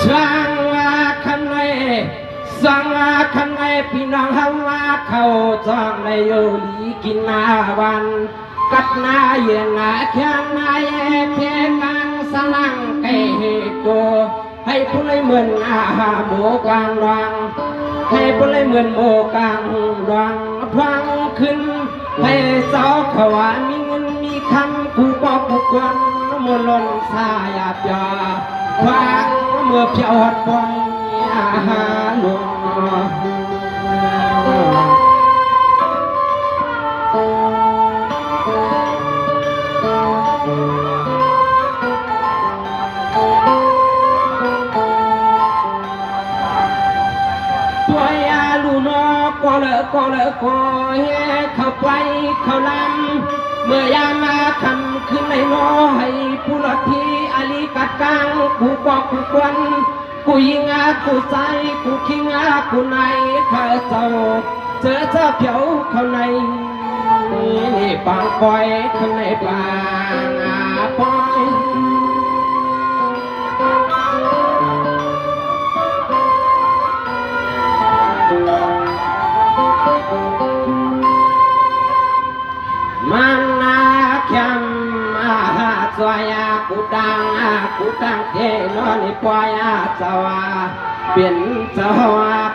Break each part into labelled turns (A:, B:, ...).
A: ช่างว่าคันในสังว่าคันในพี่น้องเฮาว่าเขาจองในโยลีกินนาวันกัดนาเย็นนาแค่นาเย่เพียงกังสลังเกโตให้ผู้เลยเหมือนอาโมกลางรังให้ผู้เลยเหมือนโมกลางรังพังขึ้นให้สาวขวานมีเงินมีคำกูบอกกูกวนมลนสายาบยาฟังเมื่อเพียวหัดปอยอาหาลวงตัวยาลูนก็เลยเข้าไปเข้าลำเมื่อยามาคำขึ้นในน้อให้ผู้ลดที่อลีกัดกลางกูบอกกูกวนกูยิงกูใส่กูคิงกูในข้าเจ้าเจอเจ้าเพียวเข้าในนี่ปางปอยข้างในปางปอยมันนาแคมสวายกูตังเทนอนิปอยเจ้าเปลี่ยนเจ้า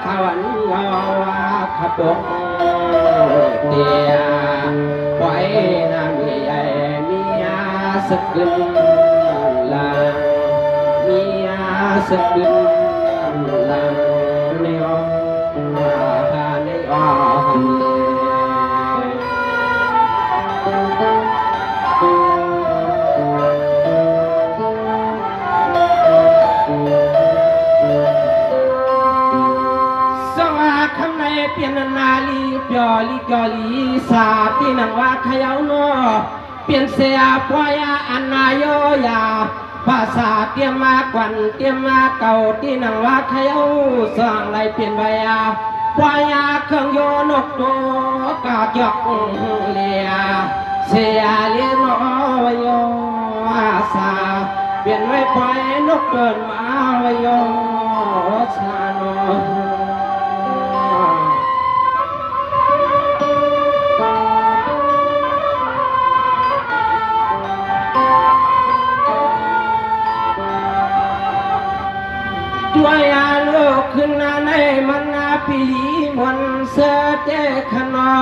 A: ขวันเงาขบกเตียปอยนามีใหญ่มีสกุลลามีสกุลลาในอ้อในอ้อเปลี่ยนนาลีเปียลีกอลีสาตีนังว่าขยาวโนเปลี่ยนเสียปอยอันนายโยยาภาษาเตรียมมากวันเตรียมมาเก่าตีนังว่าขยาวสร้างไรเปลี่ยนใบปอยเครื่องโยนกโตกาจอกเลียเสียเลียนอโยอาสาเปลี่ยนไว้ปอยนกเกินมาโยชาโนตัวยาลูกขึ้นในมันนาปีลีมวนเสเจขนอ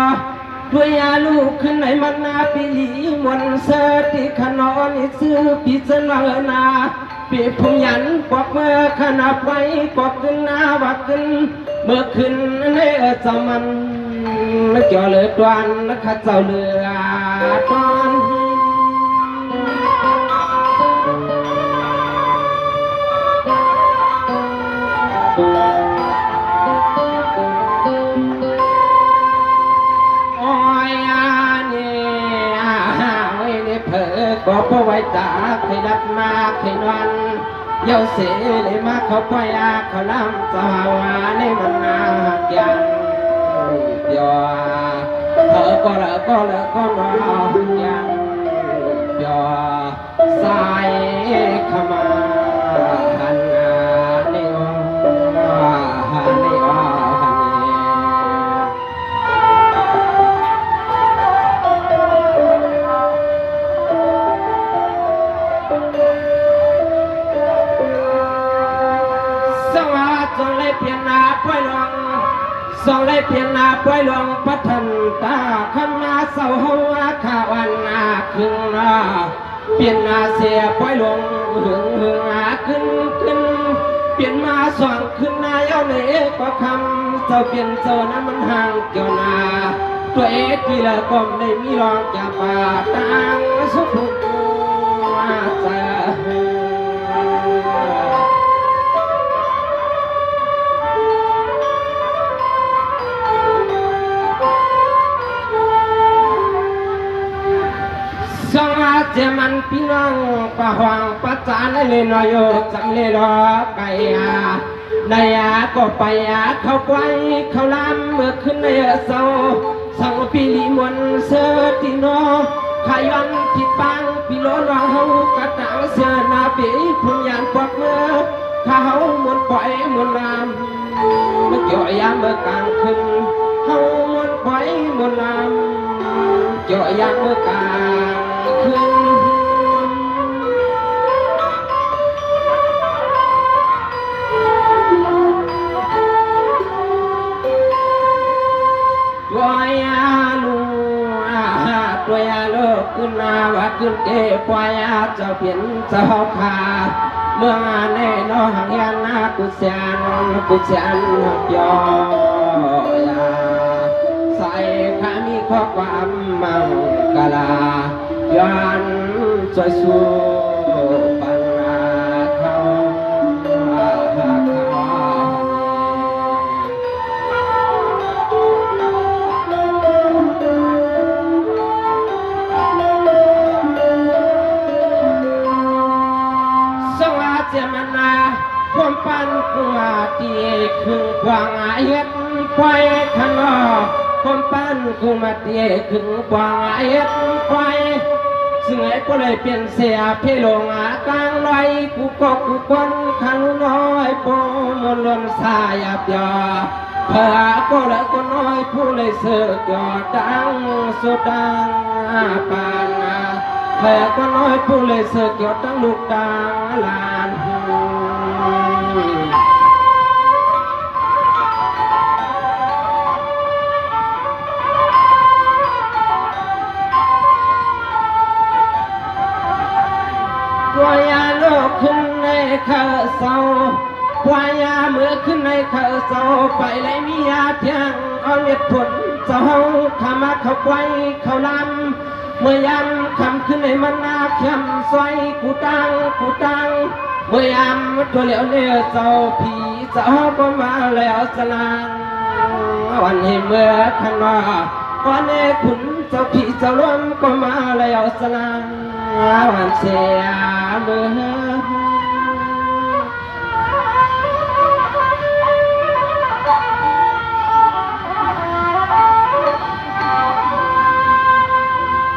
A: ตัวยาลูกขึ้นในมันนาปีลีมวนเสติขนอนิซื้อปิศนานาปีพงยันปอกเมื่อขนาบไว้ปอกขึ้นนาวักขึ้นเมื่อขึ้นในสมันเกี่ยวเลยตวนข้าเจ้าเลือตอนก็พอไว้ตาเคยดับมาเคยนอนเย้าเสเลยมาเขาปอยเขาล้ำสาวในมันนายันเดียวก็ละก็นอนยันเดียวสายขมาหันในหันในเพียงนาป่วยหลวงส่งได้เพียงนาป่วยหลวงพัฒนตาขันนาเสาหัวข้าวันนาคึงนาเปลี่ยนนาเสียป่วยหลวงหึงขึ้นเปลี่ยนมาส่องขึ้นนาเย้าเล็กก็คำเจ้าเปลี่ยนเจ้านั้นมันห่างเกี่ยวนาตัวทีละก้มได้มีรองจากป่าตังสุขุมเจเจมันพี่น้องปะหวังปะจานเลยนอยจำเลยรอไปในก็ไปเข้าไปเข้าลำเมื่อขึ้นในเสาสังปีลีมวนเสติโนขยันผิดปังปีโลนว่าเฮากระตังเสียนาปีพุ่งยันปอกเมื่อ เขามุนปล่อยมุนลำมันเจาะยามเมื่อกลางคืนเขามุนปล่อยมุนลำเจาะยามเมื่อกลางคืนตัวยาลูตัวยาโลกขึ้นนาว่าขึ้นเก็บปล่อยเจ้าเปลี่ยนเจ้าขาเมื่อแน่นอนหังยันนากุศลหักยอยาใส่ขามีข้อความมังกลาย้อนสวยสู้ปัญหาเขาเจมันนาความปันกุมาตีคึงกวางอาเย็ดไปขนอความปันกุมาตีคึงกวางอาเย็ดไปซึ่งไอ้ก็เลยเปลี่ยนเสียเพลงกลางลอยกูก็กูคนขันน้อยโปมนลนสายบยอเพื่อก็เลยก็น้อยผู้เลยเสือกยอดังสุดดังปานเพื่อก็น้อยผู้เลยเสือกยอดังลูกดังลานตัวยาโลกขึ้นในเขาเศร้าตัวยาเมื่อขึ้นในเขาเศร้าไปเลยมียาเพียงเอาเม็ดผลเจ้าขามาเขาไว้เขาลำเมื่อยามคำขึ้นในมันนาเข้มซอยกูตังเมื่อยามตัวเหลียวเนี่ยเจ้าผีเจ้าก็มาแล้วสลานวันนี้เมื่อขันว่าวันนี้ขุนเจ้าผีเจ้าล้มก็มาแล้วสลานวันเสียเมื่อ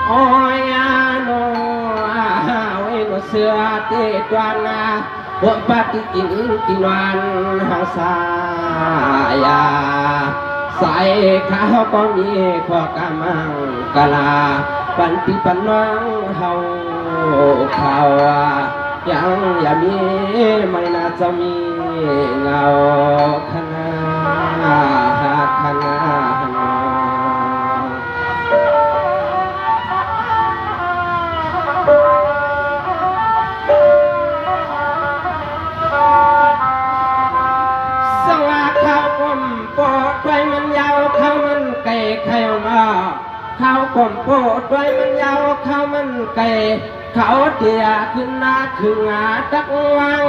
A: โอ้ยโนเวโนเสือเตตวานาพวกปฏิกินวันหาสายาใส่ข้าวก็มีข้อกำมังกะลาปันปีปันน้องเฮาเขายังอย่ามีไม่น่าจะมีเงาขนาขนาสว่าข้าวกลมโปะด้วยมันยาวข้าวมันไก่ไข่มาข้าวกลมโปะด้วยมันยาวข้าวมันไก่เขาเตียขึ้นหน้าขึ้นหาตักวัง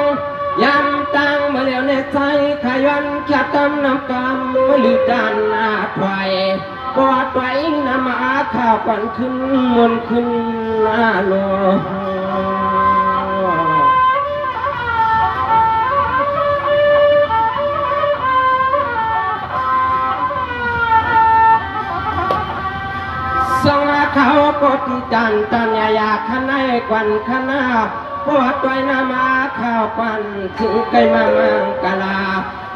A: ยำตังมาเหลียวในใจขยันแค่ตำน้ำกำมาลือด้านหน้าถอยกอดไว้น้ำมาข้าวก่อนขึ้นมนขึ้นหน้าโลสงเขาปฏิจันตัญญาขณะกวันขณะปวดด้วยนามาข้าวปันถึงไกมามังกลา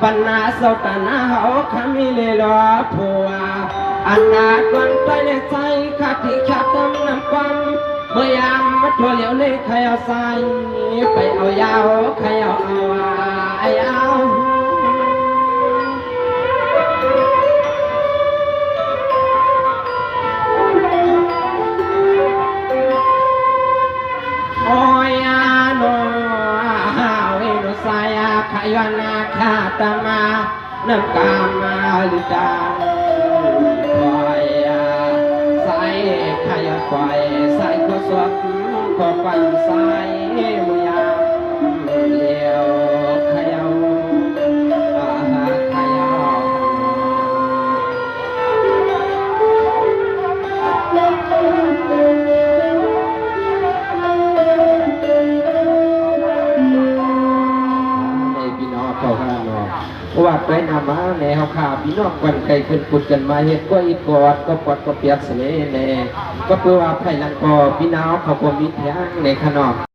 A: ปัญนาเสาตนาเขาขมิเลลอผัวอันนาดวงใจในใจขาดที่ขาดตำน้ำความเมื่อยามมาทั่วเหลียวในใครเอาใส่ไปเอายาวใครเอาโอ้ยโนเวโนสายขยันนาคาตมาน้ำกามาลิจานคอยใส่ขยันคอยใส่ก็สวดก็ปันใส่มือยามเลี้ยวขยันขยันวัดไว้นามาในเฮาขาพี่น้องกันไก่ขึ้นปุดกันมาเฮ็ดก็อีกอดก็ปอดก็เปียกเสลแน่ก็เพื่อว่าไผ่ลังกอพี่น้องเขาก็มีแท้งในขนม